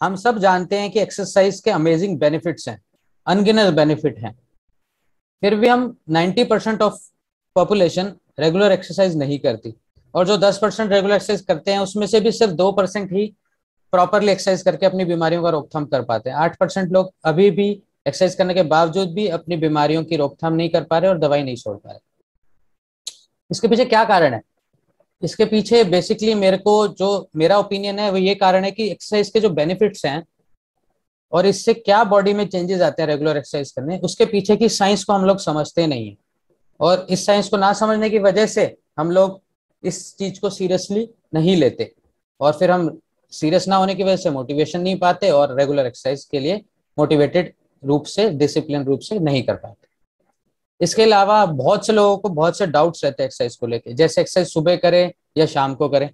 हम सब जानते हैं कि एक्सरसाइज के अमेजिंग बेनिफिट्स हैं, अनगिनत बेनिफिट हैं, फिर भी हम 90% ऑफ पॉपुलेशन रेगुलर एक्सरसाइज नहीं करती, और जो 10% रेगुलर एक्सरसाइज करते हैं उसमें से भी सिर्फ 2% ही प्रॉपरली एक्सरसाइज करके अपनी बीमारियों का रोकथाम कर पाते हैं। 8% लोग अभी भी एक्सरसाइज करने के बावजूद भी अपनी बीमारियों की रोकथाम नहीं कर पा रहे और दवाई नहीं छोड़ पा रहे। इसके पीछे क्या कारण है? इसके पीछे बेसिकली मेरा ओपिनियन है वो ये कारण है कि एक्सरसाइज के जो बेनिफिट्स हैं और इससे क्या बॉडी में चेंजेस आते हैं रेगुलर एक्सरसाइज करने, उसके पीछे की साइंस को हम लोग समझते नहीं है। और इस साइंस को ना समझने की वजह से हम लोग इस चीज को सीरियसली नहीं लेते, और फिर हम सीरियस ना होने की वजह से मोटिवेशन नहीं पाते और रेगुलर एक्सरसाइज के लिए मोटिवेटेड रूप से, डिसिप्लिन रूप से नहीं कर पाते। इसके अलावा बहुत से लोगों को बहुत से डाउट्स रहते हैं एक्सरसाइज को लेके, जैसे एक्सरसाइज सुबह करें या शाम को करें,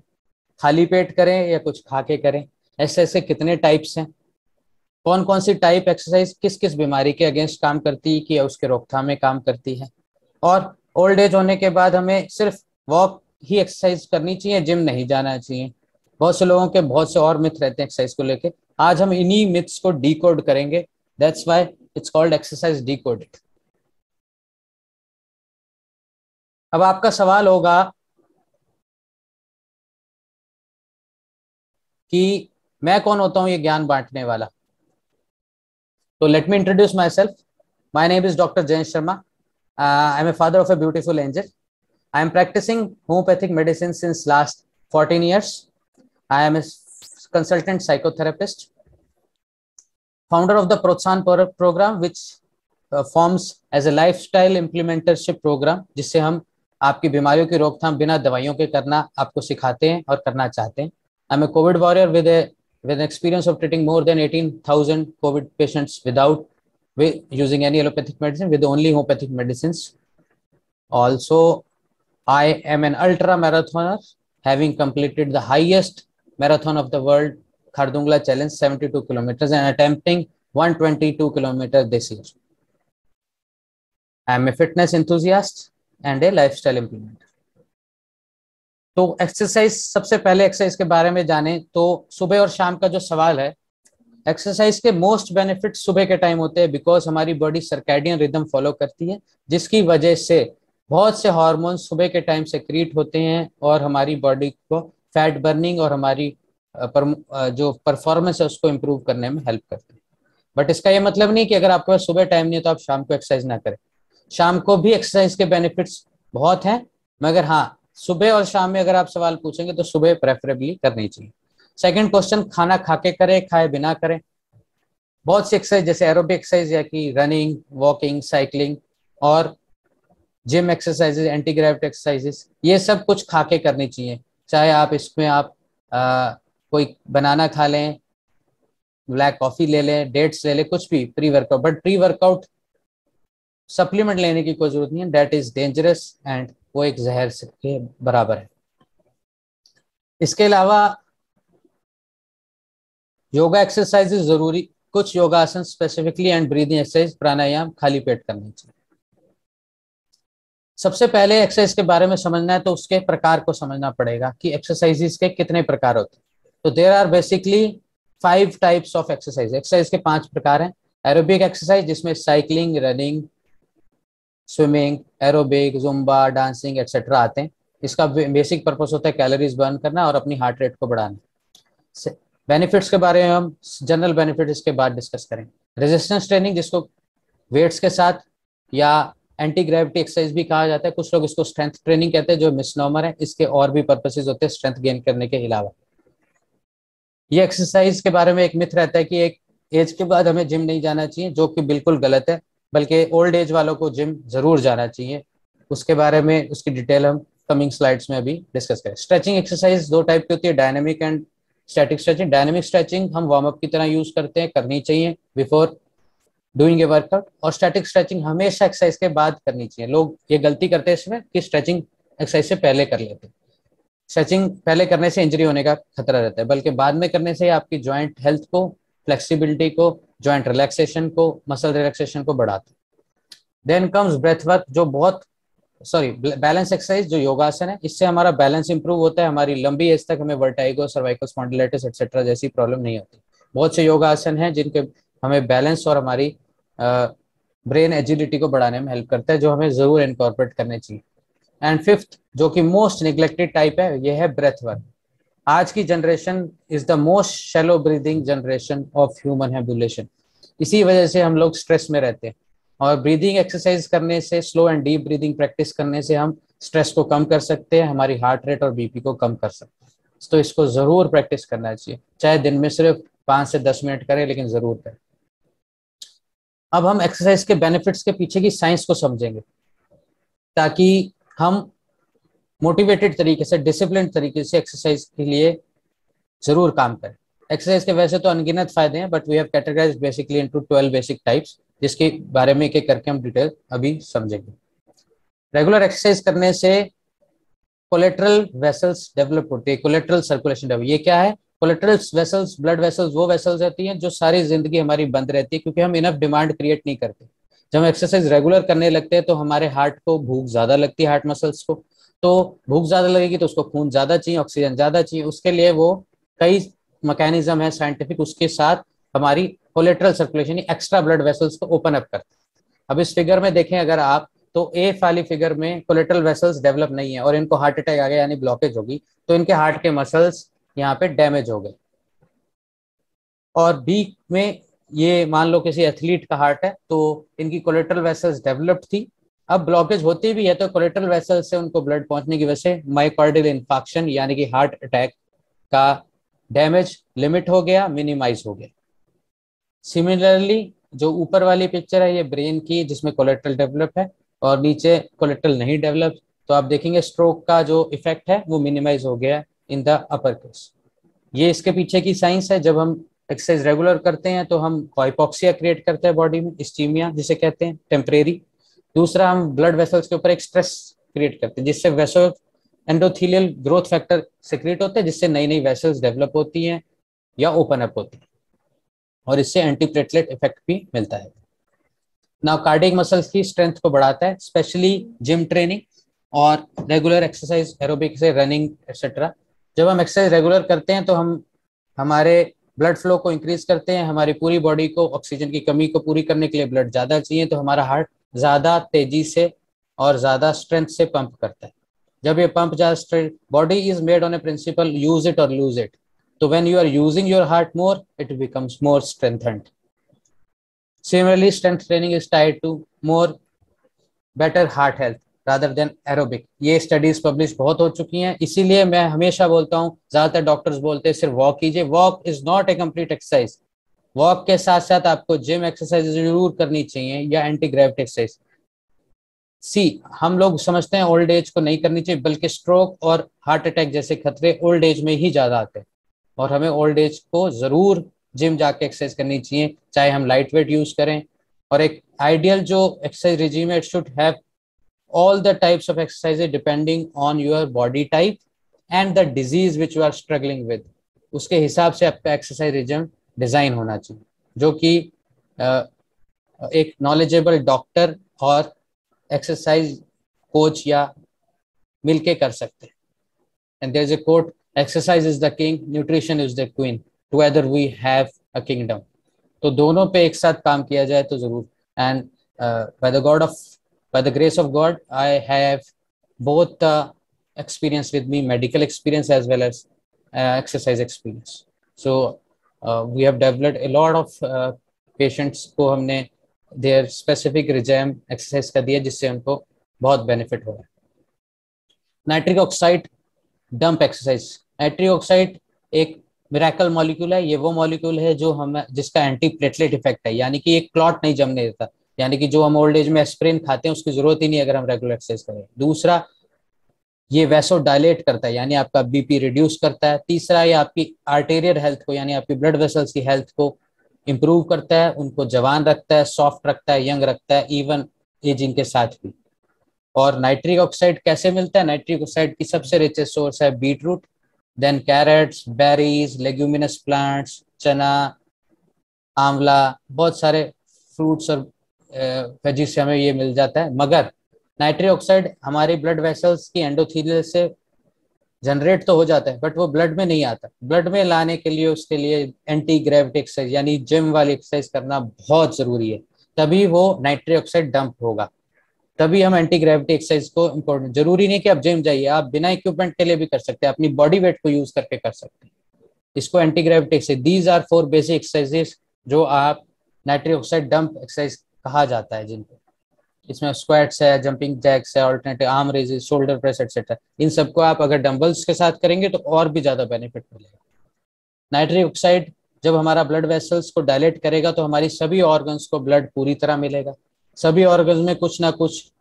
खाली पेट करें या कुछ खा के करें, ऐसे कितने टाइप्स हैं, कौन कौन सी टाइप एक्सरसाइज किस किस बीमारी के अगेंस्ट काम करती है कि उसके रोकथाम में काम करती है, और ओल्ड एज होने के बाद हमें सिर्फ वॉक ही एक्सरसाइज करनी चाहिए, जिम नहीं जाना चाहिए। बहुत से लोगों के बहुत से और मिथ रहते हैं एक्सरसाइज को लेके। आज हम इन्हीं मिथ्स को डीकोड करेंगे, that's why it's called exercise decoded. अब आपका सवाल होगा कि मैं कौन होता हूं ये ज्ञान बांटने वाला। तो let me introduce myself. My name is doctor Jayant Sharma. I am a father of a beautiful angel. I am practicing homeopathic medicine since last 14 years. I am a consultant psychotherapist, founder of the Protsan program, which forms as a lifestyle implementership program, जिससे हम आपकी बीमारियों की रोकथाम बिना दवाइयों के करना आपको सिखाते हैं और करना चाहते हैं. I am a COVID warrior with an experience of treating more than 18,000 COVID patients without using any allopathic medicine, with only homeopathic medicines. Also, I am an ultra marathoner, having completed the highest marathon of the world, Khardungla Challenge, 72 kilometers, and attempting 122 kilometers this year. I am a fitness enthusiast and a lifestyle implementer. तो exercise, सबसे पहले exercise के बारे में जाने तो सुबह और शाम का जो सवाल है, एक्सरसाइज के मोस्ट बेनिफिट सुबह के टाइम होते हैं, बिकॉज हमारी बॉडी सर्कैडियन रिदम फॉलो करती है, जिसकी वजह से बहुत से हार्मोन सुबह के टाइम सेक्रीट होते हैं और हमारी बॉडी को फैट बर्निंग और हमारी जो परफॉर्मेंस है उसको इम्प्रूव करने में हेल्प करते हैं. बट इसका ये मतलब नहीं कि अगर आपके पास सुबह टाइम नहीं है तो आप शाम को एक्सरसाइज ना करें. शाम को भी एक्सरसाइज के बेनिफिट्स बहुत हैं, मगर हाँ, सुबह और शाम में अगर आप सवाल पूछेंगे तो सुबह प्रेफरेबली करनी चाहिए. सेकेंड क्वेश्चन, खाना खा के करें, खाए बिना करें. बहुत सी एक्सरसाइज जैसे एरोबिक एक्सरसाइज या कि रनिंग, वॉकिंग, साइकिलिंग और gym exercises, anti gravity exercises, ये सब कुछ खा के करनी चाहिए. चाहे आप इसमें आप कोई बनाना खा लें, ब्लैक कॉफी ले लें, डेट्स ले लें, कुछ भी pre workout. But pre workout supplement लेने की कोई जरूरत नहीं है, दैट इज डेंजरस एंड वो एक जहर के बराबर है. इसके अलावा योगा एक्सरसाइजेज जरूरी, कुछ योगासन स्पेसिफिकली एंड ब्रीदिंग एक्सरसाइज, प्राणायाम खाली पेट करनी चाहिए. सबसे पहले एक्सरसाइज के बारे में समझना है तो उसके प्रकार को समझना पड़ेगा कि एक्सरसाइजेस के कितने प्रकार होते हैं. तो there are basically 5 types of exercise. Exercise के 5 प्रकार हैं. एरोबिक एक्सरसाइज, जिसमें cycling, running, swimming, aerobic, Zumba, dancing etcetera आते हैं. इसका बेसिक पर्पस होता है कैलोरीज बर्न करना और अपनी हार्ट रेट को बढ़ाना. बेनिफिट्स के बारे में हम जनरल बेनिफिट इसके बाद डिस्कस करेंगे. रेजिस्टेंस ट्रेनिंग, जिसको वेट्स के साथ या एंटी ग्रेविटी एक्सरसाइज भी कहा जाता है, कुछ लोग इसको स्ट्रेंथ ट्रेनिंग कहते हैं, जो मिसनोमर है. इसके और भी पर्पसेस होते हैं स्ट्रेंथ गेन करने के अलावा. ये एक्सरसाइज के बारे में एक मिथ रहता है कि एक एज के बाद हमें जिम नहीं जाना चाहिए, जो कि बिल्कुल गलत है, बल्कि ओल्ड एज वालों को जिम जरूर जाना चाहिए. उसके बारे में, उसकी डिटेल हम कमिंग स्लाइड्स में अभी डिस्कस करें. स्ट्रेचिंग एक्सरसाइज 2 टाइप की होती है, dynamic and static stretching. Dynamic stretching हम वार्म अप की तरह यूज करते हैं, करनी चाहिए बिफोर डूइंग ए वर्कआउट. और स्टैटिक स्ट्रेचिंग हमेशा एक्सरसाइज के बाद करनी चाहिए. लोग ये गलती करते हैं इसमें कि स्ट्रेचिंग एक्सरसाइज से पहले कर लेते हैं. स्ट्रेचिंग पहले करने से इंजरी होने का खतरा रहता है, बल्कि बाद में करने से आपकी जॉइंट हेल्थ को, फ्लेक्सिबिलिटी को, जॉइंट रिलैक्सेशन को, मसल रिलैक्सेशन को बढ़ाता है. देन कम्स ब्रेथ वर्क, जो बैलेंस एक्सरसाइज, जो योगासन है. इससे हमारा बैलेंस इंप्रूव होता है, हमारी लंबी एज तक हमें वर्टाइगो, सर्वाइकल स्पॉन्डिलाइटिस एक्सेट्रा जैसी प्रॉब्लम नहीं होती. बहुत से योगासन हैं जिनके हमें बैलेंस और हमारी ब्रेन एजिलिटी को बढ़ाने में हेल्प करता है, जो हमें जरूर इनकॉर्पोरेट करने चाहिए। एंड फिफ्थ, जो कि मोस्ट निग्लेक्टेड टाइप है, ये है ब्रेथ वर्क। आज की generation is the most shallow breathing generation of human habitation. इसी वजह से हम लोग स्ट्रेस में रहते हैं, और ब्रीदिंग एक्सरसाइज करने से, slow and deep breathing practice करने से हम स्ट्रेस को कम कर सकते हैं, हमारी हार्ट रेट और बीपी को कम कर सकते हैं। तो इसको जरूर प्रैक्टिस करना चाहिए, चाहे दिन में सिर्फ 5 से 10 मिनट करें, लेकिन जरूर करें। अब हम एक्सरसाइज के बेनिफिट्स के पीछे की साइंस को समझेंगे, ताकि हम मोटिवेटेड तरीके से, डिसिप्लिन तरीके से एक्सरसाइज के लिए जरूर काम करें। एक्सरसाइज के वैसे तो अनगिनत फायदे हैं, but we have categorized basically into 12 basic types, जिसके बारे में एक एक करके हम डिटेल अभी समझेंगे। रेगुलर एक्सरसाइज करने से कोलेटरल वेसल्स डेवलप होती है, कोलेटरल सर्कुलेशन डेवलप। ये क्या है? कोलेटरल वेसल्स, ब्लड वेसल्स, वो वेसल्स रहती हैं जो सारी जिंदगी हमारी बंद रहती है, क्योंकि हम इनफ डिमांड क्रिएट नहीं करते। जब हम एक्सरसाइज रेगुलर करने लगते हैं तो हमारे हार्ट को भूख ज्यादा लगती है, हार्ट मसल्स को। तो भूख ज्यादा लगेगी तो उसको खून ज्यादा चाहिए, ऑक्सीजन ज्यादा चाहिए, उसके लिए वो कई मैकेनिज्म है साइंटिफिक, उसके साथ हमारी collateral circulation, extra blood vessels को ओपन अप करते हैं। अब इस फिगर में देखें अगर आप, तो ए वाली फिगर में कोलेटरल वेसल्स डेवलप नहीं है और इनको हार्ट अटैक आ गया, यानी ब्लॉकेज होगी, तो इनके हार्ट के मसल्स यहाँ पे डैमेज हो गए। और बी में, ये मान लो किसी एथलीट का हार्ट है, तो इनकी कोलेटरल वेसल्स डेवलप्ड थी, अब ब्लॉकेज होती भी है तो कोलेटरल वेसल्स से उनको ब्लड पहुंचने की वजह से मायोकार्डियल इंफार्क्शन यानी कि हार्ट अटैक का डैमेज लिमिट हो गया, मिनिमाइज हो गया। सिमिलरली जो ऊपर वाली पिक्चर है ये ब्रेन की, जिसमें कोलेटरल डेवलप है, और नीचे कोलेटरल नहीं डेवलप, तो आप देखेंगे स्ट्रोक का जो इफेक्ट है वो मिनिमाइज हो गया इन द अपर केस। ये इसके पीछे की साइंस है। जब हम एक्सरसाइज रेगुलर करते हैं तो हम हाइपोक्सिया क्रिएट करते हैं बॉडी में, इस्टीमिया जिसे कहते हैं, टेम्परेरी। दूसरा, हम ब्लड वेसल्स के ऊपर एक स्ट्रेस क्रिएट करते हैं, जिससे vessel endothelial growth factor secrete होते हैं, जिससे नई नई वेसल्स डेवलप होती हैं या ओपन अप होती हैं, और इससे एंटीप्लेटलेट इफेक्ट भी मिलता है। नाउ कार्डियक मसल्स की स्ट्रेंथ को बढ़ाता है, स्पेशली जिम ट्रेनिंग और रेगुलर एक्सरसाइज, एरोबिक से रनिंग एक्सेट्रा। जब हम एक्सरसाइज रेगुलर करते हैं तो हम हमारे ब्लड फ्लो को इंक्रीज करते हैं, हमारी पूरी बॉडी को ऑक्सीजन की कमी को पूरी करने के लिए ब्लड ज्यादा चाहिए, तो हमारा हार्ट ज्यादा तेजी से और ज्यादा स्ट्रेंथ से पंप करता है। जब ये पंप ज्यादा, body is made on a principle use it और लूज इट, तो when you are using your heart more, it becomes more strengthened. Similarly, strength training is tied to more better heart health rather than aerobic. ये studies publish बहुत हो चुकी हैं, इसीलिए मैं हमेशा बोलता हूँ, ज्यादातर डॉक्टर्स बोलते हैं सिर्फ वॉक कीजिए। Walk is not a complete exercise. Walk के साथ साथ आपको जिम एक्सरसाइज जरूर करनी चाहिए या एंटी ग्रेविटी एक्सरसाइज। हम लोग समझते हैं ओल्ड एज को नहीं करनी चाहिए, बल्कि स्ट्रोक और हार्ट अटैक जैसे खतरे ओल्ड एज में ही ज्यादा आते हैं, और हमें ओल्ड एज को जरूर जिम जाके एक्सरसाइज करनी चाहिए, चाहे हम लाइट वेट यूज करें। और एक आइडियल जो एक्सरसाइज रिजीम है, it should have all the types of exercises depending on your body type and the disease which you are struggling with। उसके हिसाब से आपका एक्सरसाइज रिजिम डिजाइन होना चाहिए, जो कि एक नॉलेजेबल डॉक्टर और एक्सरसाइज कोच या मिलके कर सकते हैं। And there is a quote, exercise is the king, nutrition is the queen, together we have a kingdom. तो दोनों पे एक साथ काम किया जाए तो जरूर। And by the grace of God, I have both experience with me, medical experience as well as exercise experience. So we have developed a lot of patients को हमने their specific regime exercise का दिया, जिससे उनको बहुत benefit हो रहा है। Nitric oxide dump exercise. Nitric oxide एक मिराकल मॉलिक्यूल है। ये वो मॉलिक्यूल है जो हम, जिसका एंटी प्लेटलेट इफेक्ट है, यानी कि एक क्लॉट नहीं जमने देता, यानी कि जो हम ओल्ड एज में एस्प्रिन खाते हैं उसकी जरूरत ही नहीं अगर हम रेगुलर एक्सरसाइज करें। दूसरा, ये वैसो डायलेट करता है, यानी आपका बीपी रिड्यूस करता है। तीसरा, ये आपकी आर्टेरियल हेल्थ को, यानी आपकी ब्लड वेसल्स की हेल्थ को इंप्रूव करता है, उनको जवान रखता है, सॉफ्ट रखता है, यंग रखता है, इवन एजिंग के साथ भी। और नाइट्रिक ऑक्साइड कैसे मिलता है? नाइट्रिक ऑक्साइड की सबसे रिचेस्ट सोर्स है beet root, then carrots, berries, leguminous plants, चना, आंवला, बहुत सारे फ्रूट्स और वेजिस से हमें ये मिल जाता है। मगर नाइट्रिक ऑक्साइड हमारे ब्लड वेसल्स की एंडोथेलियल से जनरेट तो हो जाता है बट वो ब्लड में नहीं आता। ब्लड में लाने के लिए उसके लिए एंटी ग्रेविटी एक्सरसाइज यानी जिम वाली एक्सरसाइज करना बहुत जरूरी है, तभी वो नाइट्रिक ऑक्साइड डंप होगा। तभी हम एंटी ग्रेविटी एक्सरसाइज को इम्पोर्टेंट, जरूरी नहीं कि आप जिम जाइए, आप बिना इक्विपमेंट के लिए भी कर सकते हैं, अपनी बॉडी वेट को यूज करके कर सकते हैं इसको anti gravity exercise. These are 4 basic exercises जो आप नाइट्रिक ऑक्साइड डंप एक्सरसाइज कहा जाता है जिनको। इसमें स्क्वाट्स है, जंपिंग जैक्स है, alternative arm raises, shoulder press etcetera. इन सबको आप अगर डंबल्स के साथ करेंगे तो और भी ज्यादा बेनिफिट मिलेगा। नाइट्रिक ऑक्साइड जब हमारा ब्लड वेसल्स को डायलेट करेगा तो हमारी सभी ऑर्गन्स को ब्लड पूरी तरह मिलेगा। सभी ऑर्गन्स में कुछ ना कुछ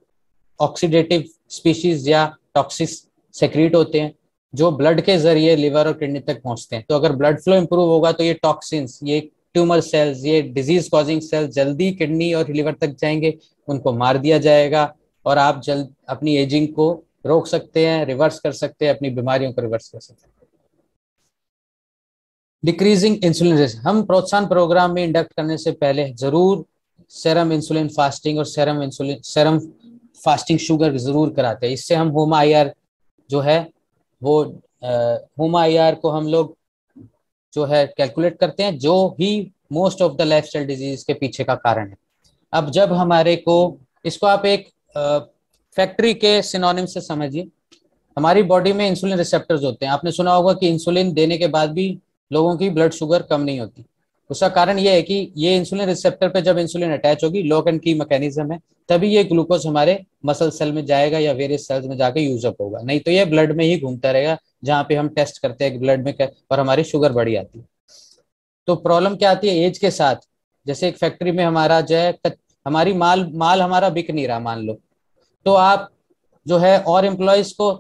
ऑक्सीडेटिव स्पीशीज या टॉक्सिस सेक्रीट होते हैं जो ब्लड के जरिए लिवर और किडनी तक पहुंचते हैं। तो अगर ब्लड फ्लो इंप्रूव होगा तो ये टॉक्सिन्स, ये ट्यूमर सेल्स, ये डिजीज कॉजिंग सेल्स जल्दी किडनी और लिवर तक जाएंगे, उनको मार दिया जाएगा और आप जल्द अपनी एजिंग को रोक सकते हैं, रिवर्स कर सकते हैं, अपनी बीमारियों को रिवर्स कर सकते हैं। डिक्रीजिंग इंसुलिन रेजिस्टेंस, हम प्रोत्साहन प्रोग्राम में इंडक्ट करने से पहले जरूर सेरम इंसुलिन फास्टिंग और सेरम फास्टिंग शुगर जरूर कराते हैं। इससे हम होमा IR जो है वो होमा IR को हम लोग जो है कैलकुलेट करते हैं, जो ही most of the lifestyle disease के पीछे का कारण है। अब जब हमारे को इसको आप एक फैक्ट्री के सिनोनिम से समझिए। हमारी बॉडी में इंसुलिन रिसेप्टर्स होते हैं। आपने सुना होगा कि इंसुलिन देने के बाद भी लोगों की ब्लड शुगर कम नहीं होती। उसका कारण यह है कि ये इंसुलिन रिसेप्टर पे जब इंसुलिन अटैच होगी, लॉक एंड की मैकेनिज्म है, तभी ये ग्लूकोज हमारे मसल सेल में जाएगा या वेरियस सेल्स में जाकर यूज अप होगा, नहीं तो ये ब्लड में ही घूमता रहेगा जहाँ पे हम टेस्ट करते हैं कि ब्लड में क्या, और हमारी शुगर बढ़ी आती है। तो प्रॉब्लम क्या आती है एज के साथ, जैसे एक फैक्ट्री में हमारा जो है हमारी माल हमारा बिक नहीं रहा मान लो, तो आप जो है और एम्प्लॉयज को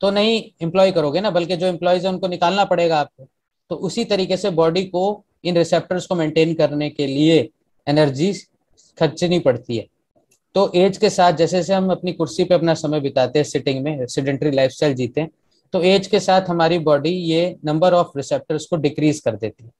तो नहीं एम्प्लॉय करोगे ना, बल्कि जो एम्प्लॉयज है उनको निकालना पड़ेगा आपको। तो उसी तरीके से बॉडी को इन रिसेप्टर्स को मेंटेन करने के लिए एनर्जी खर्चनी पड़ती है। तो एज के साथ जैसे जैसे हम अपनी कुर्सी पे अपना समय बिताते हैं, सिटिंग में सेडेंटरी लाइफस्टाइल जीते हैं, तो एज के साथ हमारी बॉडी ये नंबर ऑफ रिसेप्टर्स को डिक्रीज कर देती है।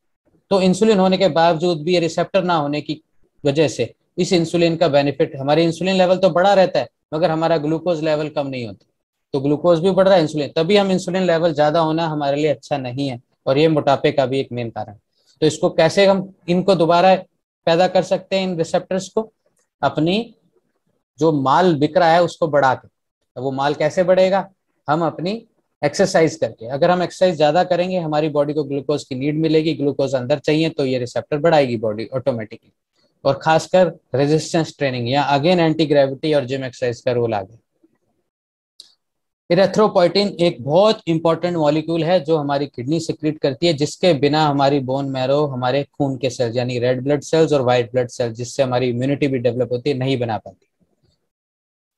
तो इंसुलिन होने के बावजूद भी ये रिसेप्टर ना होने की वजह से इस इंसुलिन का बेनिफिट, हमारे इंसुलिन लेवल तो बढ़ा रहता है मगर हमारा ग्लूकोज लेवल कम नहीं होता। तो ग्लूकोज भी बढ़ रहा है, इंसुलिन, तभी हम इंसुलिन लेवल ज्यादा होना हमारे लिए अच्छा नहीं है और ये मोटापे का भी एक मेन कारण। तो इसको कैसे हम इनको दोबारा पैदा कर सकते हैं इन रिसेप्टर्स को, अपनी जो माल बिक रहा है उसको बढ़ा के। तो वो माल कैसे बढ़ेगा, हम अपनी एक्सरसाइज करके। अगर हम एक्सरसाइज ज्यादा करेंगे हमारी बॉडी को ग्लूकोज की नीड मिलेगी, ग्लूकोज अंदर चाहिए तो ये रिसेप्टर बढ़ाएगी बॉडी ऑटोमेटिकली। और खासकर रेजिस्टेंस ट्रेनिंग या अगेन एंटी ग्रेविटी और जिम एक्सरसाइज का रोल आ गया। इरेथ्रोपोइटिन एक बहुत इंपॉर्टेंट मॉलिक्यूल है जो हमारी किडनी सिक्रीट करती है, जिसके बिना हमारी बोन मैरो, हमारे खून के सेल्स यानी रेड ब्लड सेल्स और व्हाइट ब्लड सेल्स, जिससे हमारी इम्यूनिटी भी डेवलप होती है, नहीं बना पाती।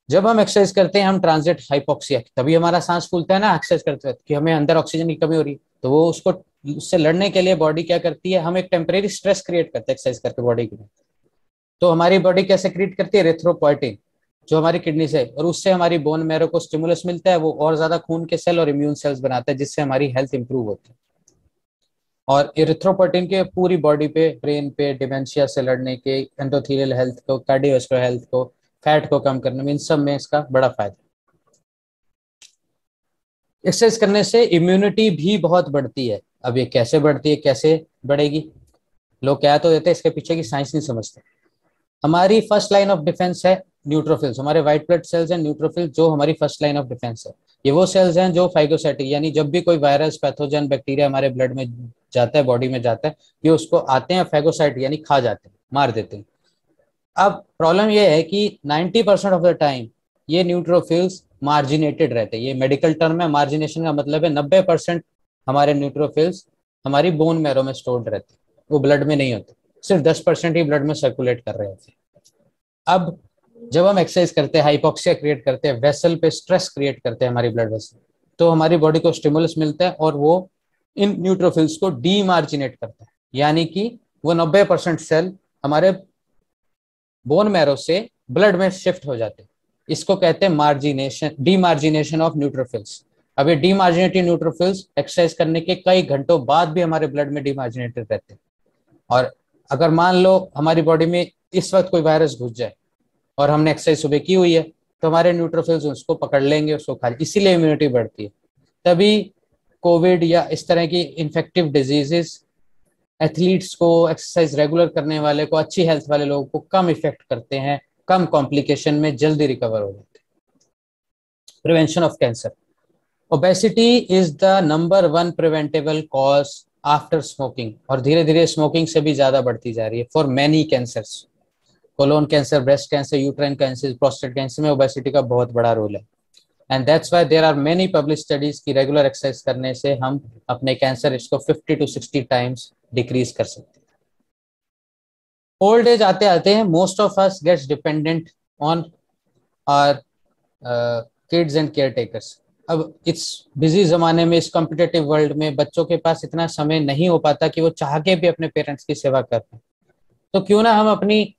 जब हम एक्सरसाइज करते हैं हम ट्रांजिट हाइपोक्सिया, तभी हमारा सांस फूलता है ना एक्सरसाइज करते वक्त कि हमें अंदर ऑक्सीजन की कमी हो रही है, तो वो उसको उससे लड़ने के लिए बॉडी क्या करती है, हम एक टेम्परेरी स्ट्रेस क्रिएट करते हैं एक्सरसाइज करके बॉडी के लिए। तो हमारी बॉडी कैसे क्रिएट करती है, इरेथ्रोपोइटिन जो हमारी किडनी से, और उससे हमारी बोन मैरो को स्टिमुलस मिलता है, वो और ज्यादा खून के सेल और इम्यून सेल्स बनाता है जिससे हमारी हेल्थ इंप्रूव होती है। और इरिथ्रोपोइटिन के पूरी बॉडी पे, ब्रेन पे, डिमेंशिया से लड़ने के, एंडोथेलियल हेल्थ को, कार्डियोवास्कुलर हेल्थ को, फैट को कम करने में, इन सब में इसका बड़ा फायदा। एक्सरसाइज करने से इम्यूनिटी भी बहुत बढ़ती है। अब ये कैसे बढ़ती है, कैसे बढ़ेगी, लोग क्या तो देते हैं, इसके पीछे की साइंस नहीं समझते। हमारी फर्स्ट लाइन ऑफ डिफेंस है न्यूट्रोफिल्स, हमारे व्हाइट ब्लड सेल्स हैं न्यूट्रोफिल्स, जो हमारी फर्स्ट लाइन ऑफ डिफेंस है। ये वो सेल्स हैं जो फाइगोसाइटिक, यानी जब भी कोई वायरस, पैथोजन, बैक्टीरिया हमारे ब्लड में जाता है, बॉडी में जाता है, ये उसको आते हैं फैगोसाइट यानी खा जाते हैं, मार देते हैं। अब प्रॉब्लम ये है कि 90% ऑफ द टाइम ये न्यूट्रोफिल्स मार्जिनेटेड रहते हैं। ये मेडिकल टर्म है, मार्जिनेशन का मतलब है 90% हमारे न्यूट्रोफिल्स हमारी बोन मैरो में स्टोर्ड रहते हैं, वो ब्लड में नहीं होते, सिर्फ 10% ही ब्लड में सर्कुलेट कर रहे होते हैं। अब जब हम एक्सरसाइज करते हैं, हाइपोक्सिया क्रिएट करते हैं, वेसल पे स्ट्रेस क्रिएट करते हैं हमारी ब्लड वेसल, तो हमारी बॉडी को स्टिमुलस मिलता है और वो इन न्यूट्रोफिल्स को डीमार्जिनेट करता है, यानी कि वो 90% सेल हमारे बोन मैरो से ब्लड में शिफ्ट हो जाते हैं। इसको कहते हैं मार्जिनेशन, डीमार्जिनेशन ऑफ न्यूट्रोफिल्स। अब ये डीमार्जिनेटेड न्यूट्रोफिल्स एक्सरसाइज करने के कई घंटों बाद भी हमारे ब्लड में डीमार्जिनेटेड रहते हैं। और अगर मान लो हमारी बॉडी में इस वक्त कोई वायरस घुस जाए और हमने एक्सरसाइज सुबह की हुई है, तो हमारे न्यूट्रोफिल्स उसको पकड़ लेंगे, उसको खा, इसीलिए इम्यूनिटी बढ़ती है। तभी कोविड या इस तरह की इन्फेक्टिव डिजीजेस एथलीट्स को, एक्सरसाइज रेगुलर करने वाले को, अच्छी हेल्थ वाले लोगों को कम इफेक्ट करते हैं, कम कॉम्प्लिकेशन में जल्दी रिकवर हो जाते हैं। Prevention of cancer. Obesity is the number one preventable cause after smoking, और धीरे धीरे स्मोकिंग से भी ज्यादा बढ़ती जा रही है for many cancers. Colon cancer, breast cancer, uterine cancer, prostate cancer में ओबेसिटी का बहुत बड़ा रोल है। And that's why there are many publish studies की रेगुलर एक्सरसाइज करने से हम अपने कैंसर रिस्क को 50 to 60 टाइम्स डिक्रीज कर सकते हैं। ओल्ड एज आते आते हैं most of us gets dependent on our kids and caretakers. अब इस बिजी जमाने में, इस कॉम्पिटेटिव वर्ल्ड में बच्चों के पास इतना समय नहीं हो पाता कि वो चाह के भी अपने पेरेंट्स की सेवा कर पाए। तो क्यों ना हम अपनी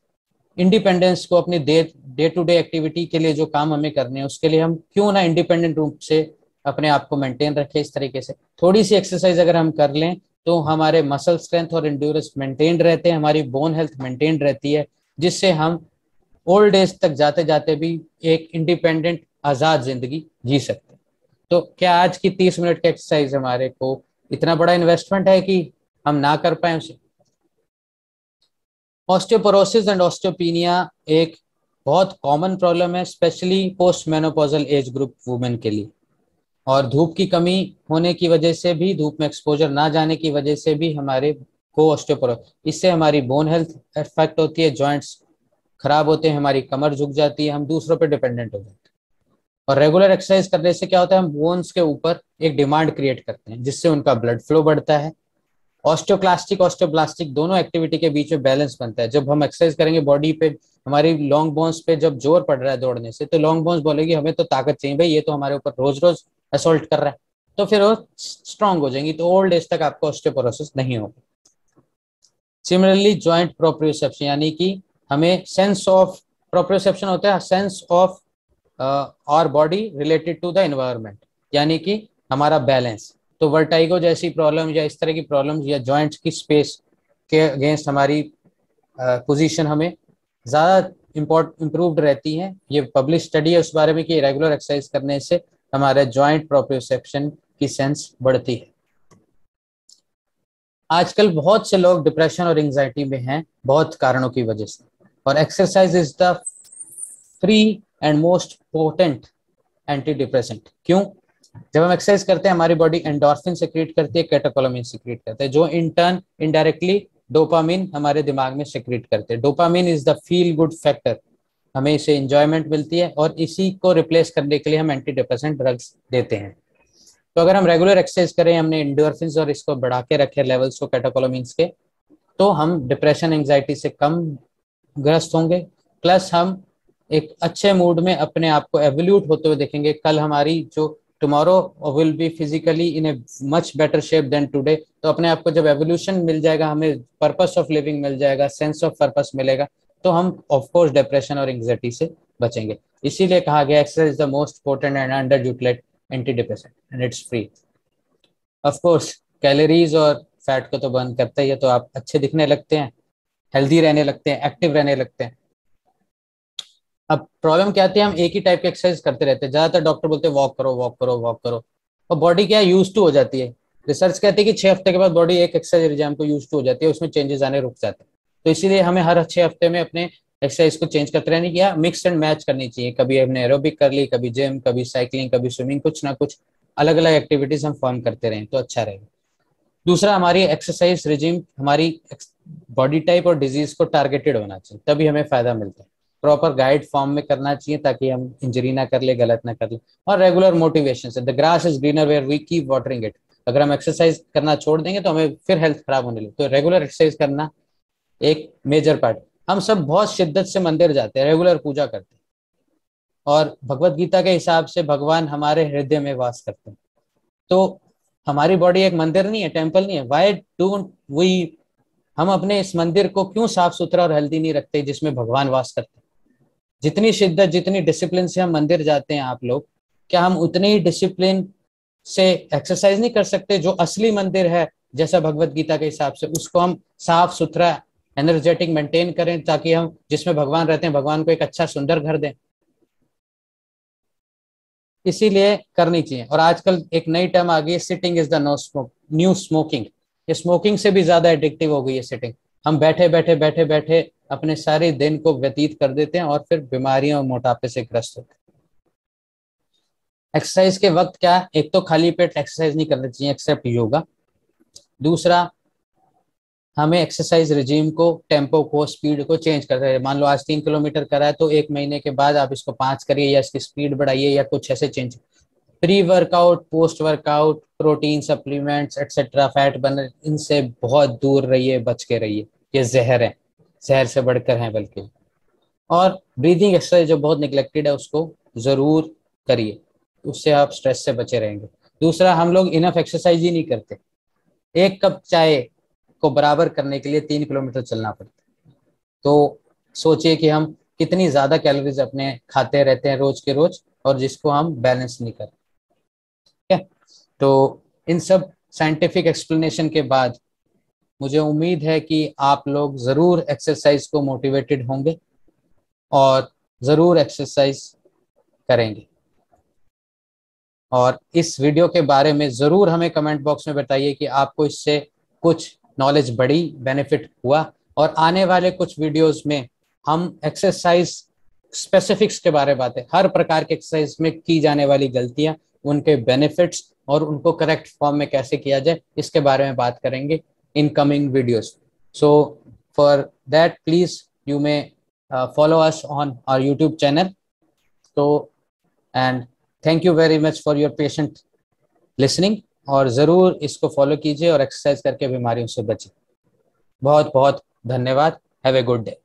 इंडिपेंडेंस को, अपनी डे टू डे एक्टिविटी के लिए जो काम हमें करने हैं उसके लिए हम क्यों ना इंडिपेंडेंट रूप से अपने आप को मेंटेन रखें। इस तरीके से थोड़ी सी एक्सरसाइज अगर हम कर लें तो हमारे मसल स्ट्रेंथ और एंड्योरेंस मेंटेन रहते हैं, हमारी बोन हेल्थ मेंटेन रहती है, जिससे हम ओल्ड एज तक जाते जाते भी एक इंडिपेंडेंट आजाद जिंदगी जी सकते हैं। तो क्या आज की 30 मिनट की एक्सरसाइज हमारे को इतना बड़ा इन्वेस्टमेंट है कि हम ना कर पाए उसे? ऑस्टियोपोरोसिस एंड ऑस्टियोपिनिया एक बहुत कॉमन प्रॉब्लम है, specially post menopausal age group women के लिए। और धूप की कमी होने की वजह से भी, धूप में एक्सपोजर ना जाने की वजह से भी हमारे को ऑस्टियोपोरोसिस, इससे हमारी बोन हेल्थ इफेक्ट होती है, जॉइंट्स खराब होते हैं, हमारी कमर झुक जाती है, हम दूसरों पर डिपेंडेंट हो जाते हैं। और रेगुलर एक्सरसाइज करने से क्या होता है, हम बोन्स के ऊपर एक डिमांड क्रिएट करते हैं जिससे उनका ब्लड फ्लो बढ़ता है। ऑस्टियोक्लास्टिक, ऑस्टियोब्लास्टिक दोनों एक्टिविटी के बीच में बैलेंस बनता है। जब हम एक्सरसाइज करेंगे बॉडी पे, हमारी लॉन्ग बोन्स पे जब जोर पड़ रहा है दौड़ने से, तो लॉन्ग बोन्स बोलेगी हमें तो ताकत चाहिए भाई, ये तो हमारे ऊपर रोज रोज असोल्ट कर रहा है, तो फिर वो स्ट्रांग हो जाएंगी, तो ओल्ड एज तक आपको ऑस्टियोपोरोसिस नहीं होगा। सिमिलरली जॉइंट प्रोप्रियोसेप्शन, यानी कि हमें सेंस ऑफ प्रोप्रियोसेप्शन होता है, सेंस ऑफ और body related to the environment, यानी कि हमारा बैलेंस। तो वर्टाइगो जैसी प्रॉब्लम या इस तरह की प्रॉब्लम या जॉइंट्स की स्पेस के अगेंस्ट हमारी पोजीशन हमें ज़्यादा इम्प्रूव्ड रहती है। ये पब्लिश स्टडी है उस बारे में कि रेगुलर एक्सरसाइज करने से हमारे जॉइंट प्रोप्रियोसेप्शन की सेंस बढ़ती है। आजकल बहुत से लोग डिप्रेशन और एंजाइटी में हैं बहुत कारणों की वजह से, और exercise is the free and most potent anti depressant. क्यों? जब हम एक्सरसाइज करते हैं हमारी बॉडी एंडोर्फिन सिक्रीट करती है, कैटेकोलामिन सिक्रीट करते हैं, जो इन टर्न इनडायरेक्टली डोपामिन हमारे दिमाग में सिक्रीट करते हैं। Dopamine is the feel good factor, हमें इसे इंजॉयमेंट मिलती है, और इसी को रिप्लेस करने के लिए हम एंटी डिप्रेसेंट ड्रग्स देते हैं। तो अगर हम रेगुलर एक्सरसाइज करें, हमने एंडोर्फिन और इसको बढ़ा के रखे लेवल्स को कैटेकोलामिन्स के, तो हम डिप्रेशन एंजाइटी से कम ग्रस्त होंगे, प्लस हम एक अच्छे मूड में अपने आप को एवोल्यूट होते हुए देखेंगे। कल हमारी जो tomorrow will be physically in a much better shape than today. तो अपने आप को जब एवोल्यूशन मिल जाएगा, हमें पर्पस ऑफ लिविंग मिल जाएगा, सेंस ऑफ पर्पस मिलेगा, तो हम ऑफ कोर्स डिप्रेशन और एंग्जाइटी से बचेंगे। इसीलिए कहा गया exercise is the most important and underutilized antidepressant and it's free. Of course calories और फैट को तो बर्न करता ही है, तो आप अच्छे दिखने लगते हैं, हेल्दी रहने लगते हैं, एक्टिव रहने लगते हैं। अब प्रॉब्लम क्या आती है, हम एक ही टाइप की एक्सरसाइज करते रहते हैं। ज्यादातर डॉक्टर बोलते हैं वॉक करो वॉक करो वॉक करो, और बॉडी क्या यूज टू हो जाती है। रिसर्च कहती है कि 6 हफ्ते के बाद बॉडी एक एक्सरसाइज रिजाम को यूज टू हो जाती है, उसमें चेंजेस आने रुक जाते हैं। तो इसीलिए हमें हर 6 हफ्ते में अपने एक्सरसाइज को चेंज करते रहने की, या मिक्स एंड मैच करनी चाहिए। कभी हमने एरोबिक कर ली, कभी जिम, कभी साइकिलिंग, कभी स्विमिंग, कुछ ना कुछ अलग अलग एक्टिविटीज हम फॉर्म करते रहें तो अच्छा रहेगा। दूसरा, हमारी एक्सरसाइज रिजीम हमारी बॉडी टाइप और डिजीज को टारगेटेड होना चाहिए, तभी हमें फायदा मिलता है। प्रॉपर गाइड फॉर्म में करना चाहिए ताकि हम इंजरी ना कर ले, गलत ना कर ले। और रेगुलर मोटिवेशन से, the grass is greener where we keep watering it. अगर हम एक्सरसाइज करना छोड़ देंगे तो हमें फिर हेल्थ खराब होने लगे। तो रेगुलर एक्सरसाइज करना एक मेजर पार्ट। हम सब बहुत शिद्दत से मंदिर जाते हैं, रेगुलर पूजा करते हैं, और भगवत गीता के हिसाब से भगवान हमारे हृदय में वास करते हैं। तो हमारी बॉडी एक मंदिर नहीं है, टेम्पल नहीं है। वाई डोंट वी, हम अपने इस मंदिर को क्यों साफ सुथरा और हेल्दी नहीं रखते जिसमें भगवान वास करते हैं? जितनी शिद्दत, जितनी डिसिप्लिन से हम मंदिर जाते हैं आप लोग, क्या हम उतनी ही डिसिप्लिन से एक्सरसाइज नहीं कर सकते? जो असली मंदिर है, जैसा भगवत गीता के हिसाब से, उसको हम साफ सुथरा एनर्जेटिक मेंटेन करें, ताकि हम जिसमें भगवान रहते हैं, भगवान को एक अच्छा सुंदर घर दें। इसीलिए करनी चाहिए। और आजकल एक नई टर्म आ गई है, sitting is the new smoking. ये स्मोकिंग से भी ज्यादा एडिक्टिव हो गई है सिटिंग। हम बैठे बैठे बैठे बैठे अपने सारे दिन को व्यतीत कर देते हैं और फिर बीमारियों और मोटापे से ग्रस्त होते हैं। एक्सरसाइज के वक्त क्या, एक तो खाली पेट एक्सरसाइज नहीं करनी चाहिए एक्सेप्ट योगा। दूसरा, हमें एक्सरसाइज रिजीम को, टेम्पो को, स्पीड को चेंज करते हैं। मान लो आज 3 किलोमीटर करा है तो 1 महीने के बाद आप इसको 5 करिए या इसकी स्पीड बढ़ाइए या कुछ ऐसे change. Pre workout, post workout, protein supplements etcetera, fat burner, इनसे बहुत दूर रहिए, बच के रहिए। ये जहर है, जहर से बढ़कर हैं बल्कि। और ब्रीदिंग एक्सरसाइज जो बहुत निगलेक्टेड है उसको जरूर करिए, उससे आप स्ट्रेस से बचे रहेंगे। दूसरा, हम लोग इनफ एक्सरसाइज ही नहीं करते। 1 कप चाय को बराबर करने के लिए 3 किलोमीटर चलना पड़ता है। तो सोचिए कि हम कितनी ज्यादा कैलोरीज अपने खाते रहते हैं रोज के रोज, और जिसको हम बैलेंस नहीं करते। ठीक है, तो इन सब साइंटिफिक एक्सप्लेनेशन के बाद मुझे उम्मीद है कि आप लोग जरूर एक्सरसाइज को मोटिवेटेड होंगे और जरूर एक्सरसाइज करेंगे। और इस वीडियो के बारे में जरूर हमें कमेंट बॉक्स में बताइए कि आपको इससे कुछ नॉलेज बढ़ी, बेनिफिट हुआ। और आने वाले कुछ वीडियोस में हम एक्सरसाइज स्पेसिफिक्स के बारे में बातें, हर प्रकार के एक्सरसाइज में की जाने वाली गलतियां, उनके बेनिफिट्स और उनको करेक्ट फॉर्म में कैसे किया जाए, इसके बारे में बात करेंगे in coming videos. So for that please you may follow us on our YouTube channel. So and thank you very much for your patient listening, और ज़रूर इसको फॉलो कीजिए और एक्सरसाइज करके बीमारियों से बचिए। बहुत बहुत धन्यवाद। Have a good day.